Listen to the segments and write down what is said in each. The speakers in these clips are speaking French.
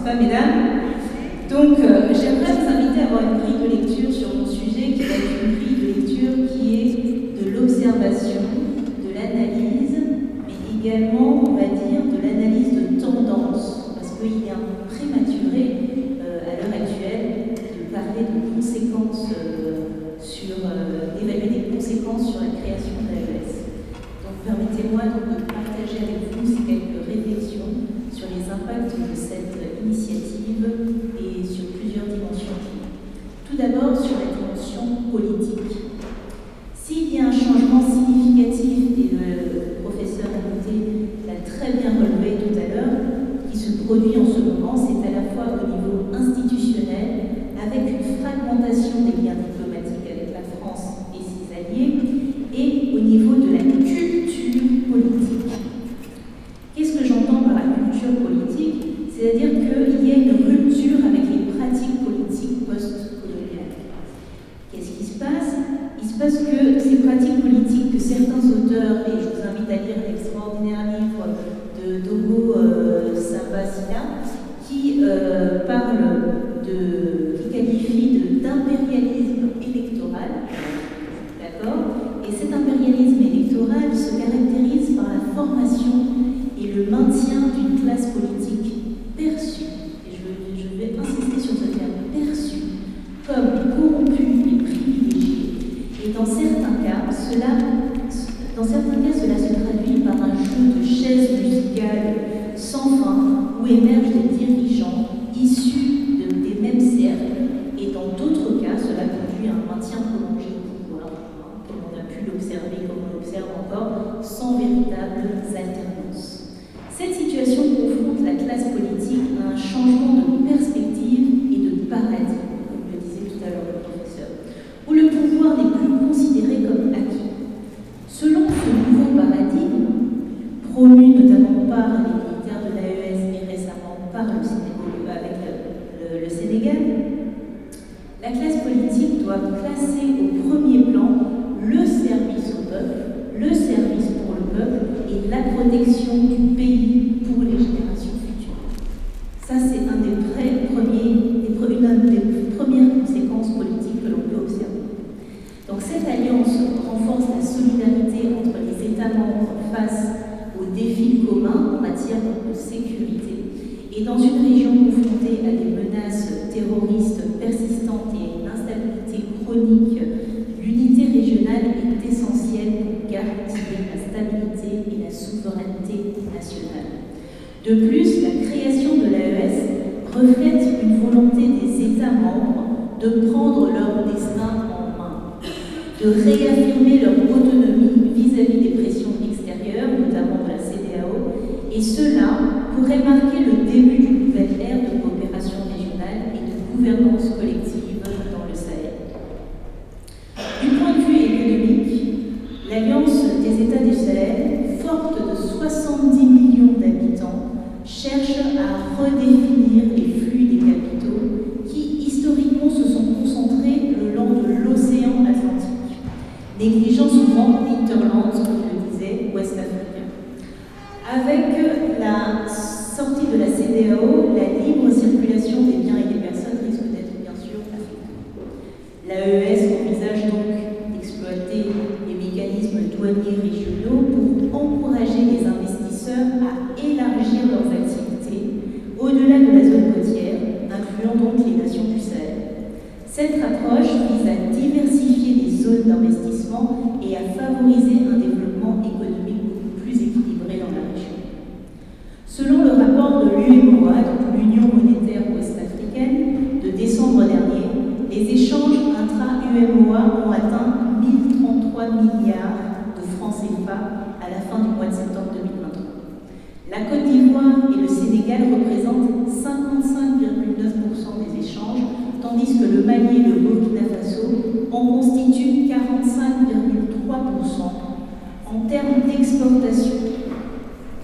va, mesdames? Donc, j'aimerais vous inviter à avoir une grille de lecture sur mon sujet, qui va être une grille de lecture qui est de l'observation, de l'analyse, mais également, on va dire, de l'analyse de tendance, parce qu'il est un peu prématuré à l'heure actuelle de parler de conséquences d'évaluer des conséquences sur la création de l'AES. Donc, permettez-moi donc de partager avec vous ces quelques réflexions sur les impacts de cette initiative et sur plusieurs dimensions. Tout d'abord sur la dimension politique. S'il y a un changement significatif, et le professeur Amoté l'a très bien relevé tout à l'heure, qui se produit en ce moment, c'est à la fois au niveau institutionnel, avec une fragmentation des liens diplomatiques avec la France et ses alliés, et au niveau de la culture politique. Qu'est-ce que j'entends par la culture politique? C'est-à-dire qu'il y a une rupture avec les pratiques politiques post-coloniales. Qu'est-ce qui se passe? Il se passe que ces pratiques politiques que certains auteurs, et je vous invite à lire l'extraordinaire livre de Dogo Sabasina, qui qualifie d'impérialisme électoral, d'accord? Et cet impérialisme électoral se caractérise par la formation et le maintien d'une classe politique perçue, et je vais insister sur ce terme, perçue, comme corrompue et privilégiée. Et dans certains cas, cela se traduit par un jeu de chaises musicales sans fin, où émergent des dirigeants issus des mêmes cercles, et dans d'autres cas, cela conduit à un maintien prolongé du pouvoir, comme on a pu l'observer, comme on l'observe encore, sans véritables alternances. Cette situation confronte la classe politique à un changement de perspective et de paradigme, comme le disait tout à l'heure le professeur, où le pouvoir n'est plus considéré comme acquis. Selon ce nouveau paradigme, promu notamment par les militaires de l'AES et récemment par le Sénégal, la classe politique doit placer au premier plan le service au peuple, le service pour le peuple et la protection du pays pour les générations futures. Ça, c'est une des premières conséquences politiques que l'on peut observer. Donc cette alliance renforce la solidarité entre les États membres face aux défis communs en matière de sécurité. Et dans une région confrontée à des menaces terroristes persistantes et à une instabilité chronique, l'unité régionale est essentielle pour garantir la stabilité et la souveraineté nationale. De plus, la création de l'AES reflète une volonté des États membres de prendre leur destin en main, de réaffirmer leur autonomie vis-à-vis des pressions extérieures, notamment de la CEDEAO, et cela pourrait marquer le début d'une nouvelle ère de coopération régionale et de gouvernance collective dans le Sahel. Du point de vue économique, l'Alliance des États du Sahel, forte de 70 millions d'habitants, cherche à redéfinir les flux des capitaux qui, historiquement, se sont concentrés le long de l'océan Atlantique, négligeant souvent l'hinterland, comme le disait Ouest africain. Avec la sortie de la CEDEAO, la libre circulation des biens et des personnes risque d'être bien sûr affectée. L'AES envisage donc d'exploiter les mécanismes douaniers régionaux pour encourager les investisseurs à élargir leurs activités au-delà de la zone côtière, incluant donc les nations du Sahel. Cette approche vise à diversifier les zones d'investissement et à favoriser un développement économique beaucoup plus équilibré dans la région. Selon le rapport de l'UMOA, donc l'Union monétaire ouest-africaine, de décembre dernier, les échanges intra-UMOA ont atteint 1033 milliards de francs CFA à la fin du mois de septembre 2023. La Côte d'Ivoire et le Sénégal représentent 55,9% des échanges, tandis que le Mali et le Burkina Faso en constituent 45,3%. En termes d'exportation,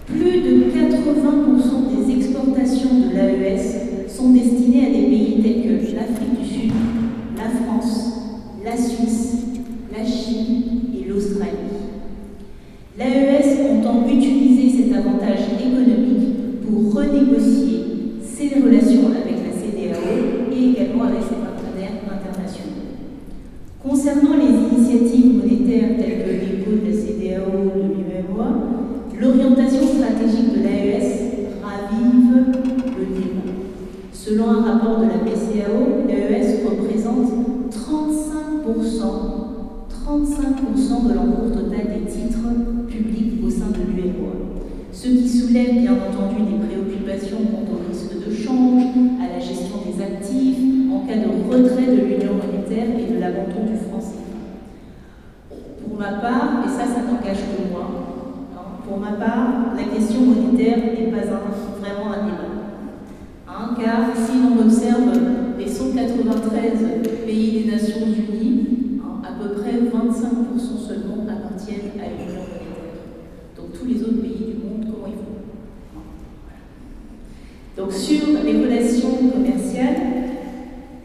plus de 80% des exportations de l'AES sont destinées à des pays tels que l'Afrique du Sud, la France, la Suisse, la Chine et l'Australie. L'AES entend utiliser cet avantage économique pour renégocier ses relations Concernant les initiatives monétaires telles que l'écho de la CEDEAO ou de l'UEMOA, l'orientation stratégique de l'AES ravive le débat. Selon un rapport de la BCAO, l'AES représente 35% de l'encours total des titres publics au sein de l'UEMOA. Ce qui soulève bien entendu des préoccupations quant au risque de change, à la gestion des actifs, en cas de retrait de l'union monétaire et de l'abandon du franc CFA. Pour ma part, et ça n'engage que moi, pour ma part, la question monétaire n'est pas vraiment un débat. Car si l'on observe les 193 pays des Nations Unies, à peu près 25% seulement appartiennent à l'union monétaire. Donc tous les autres pays du monde, comment ils font? Donc sur les relations commerciales,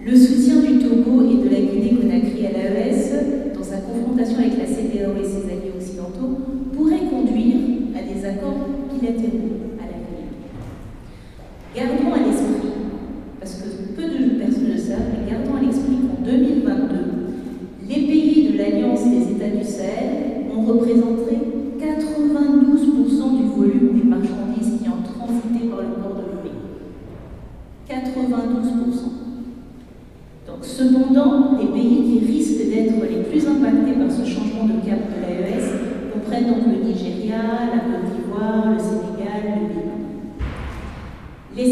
le soutien du Togo et de la Guinée-Conakry à l'AES, dans sa confrontation avec la CEDEAO et ses alliés occidentaux, pourrait conduire à des accords bilatéraux à l'avenir. Gardons à l'esprit, parce que peu de personnes le savent, mais gardons à l'esprit qu'en 2022, les pays de l'Alliance des États du Sahel ont représenté 92% du volume des marchandises qui ont transité par le port de Lomé. 92%. Donc, cependant, les pays qui risquent d'être les plus impactés par ce changement de cap de l'AES comprennent donc le Nigeria, la Côte d'Ivoire, le Sénégal, le Bénin. La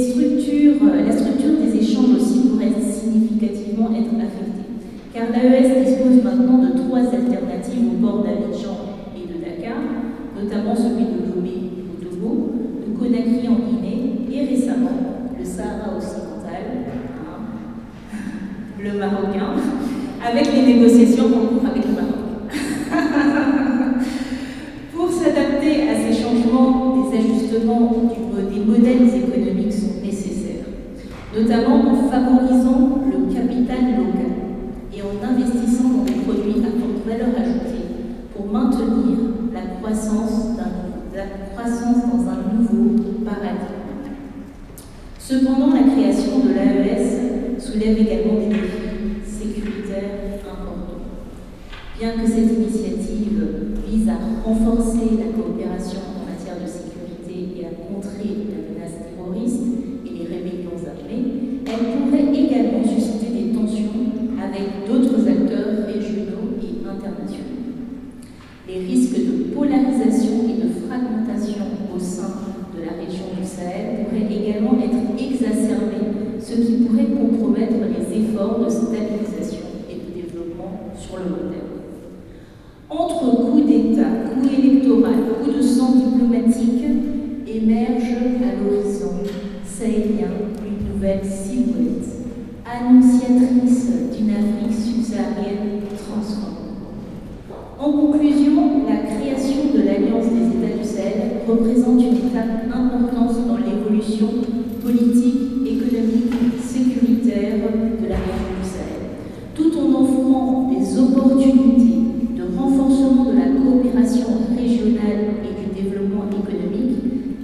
structure des échanges aussi pourrait significativement être affectée, car l'AES dispose maintenant de 3 alternatives au port d'Abidjan et de Dakar, notamment celui de Lomé au Togo, de Conakry en Guinée et récemment le Sahara occidental, le Marocain, avec les négociations en cours avec le Maroc. Pour s'adapter à ces changements, des ajustements des modèles économiques sont nécessaires, notamment en favorisant le capital local et en investissant dans des produits à forte valeur ajoutée pour maintenir la croissance dans un nouveau paradigme. Cependant, la création de l'AES soulève également des défis sécuritaires importants. Bien que cette initiative vise à renforcer la coopération en matière de sécurité et à contrer la menace terroriste et les rébellions armées, elle pourrait également susciter des tensions avec d'autres acteurs régionaux et internationaux. Les risques de polarisation et de fragmentation au sein de la région du Sahel pourraient également être exacerbés, ce qui pourrait compromettre les efforts de stabilisation et de développement sur le long terme. Entre coups d'État, coups électoraux, coups de sang diplomatique, émerge à l'horizon sahélien une nouvelle silhouette, annonciatrice d'une Afrique subsaharienne transformée. En conclusion, la création de l'Alliance des États du Sahel représente une étape importante dans l'évolution politique, économique, sécuritaire de la région du Sahel, tout en offrant des opportunités de renforcement de la coopération régionale et du développement économique.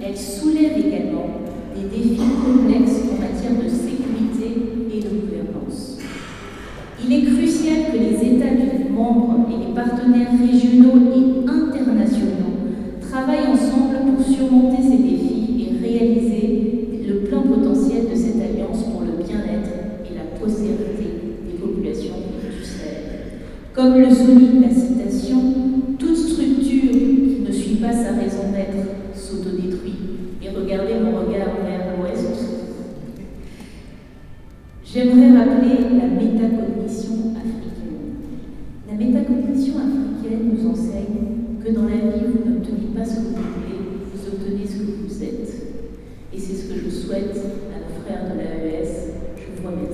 Elle soulève également des défis complexes en matière de sécurité et de gouvernance. Il est crucial que les États membres et les partenaires régionaux et internationaux travaillent ensemble pour surmonter ces défis et réaliser le plein potentiel de cette alliance pour le bien-être et la prospérité des populations du Sahel. Comme le souligne la citation, toute structure qui ne suit pas sa raison d'être s'autodétruit. Et regardez mon regard vers l'ouest. J'aimerais rappeler la métacognition africaine. La métacognition africaine nous enseigne que dans la vie, vous n'obtenez pas ce que vous voulez, vous obtenez ce que vous êtes. Et c'est ce que je souhaite à nos frères de l'AES. Je vous remercie.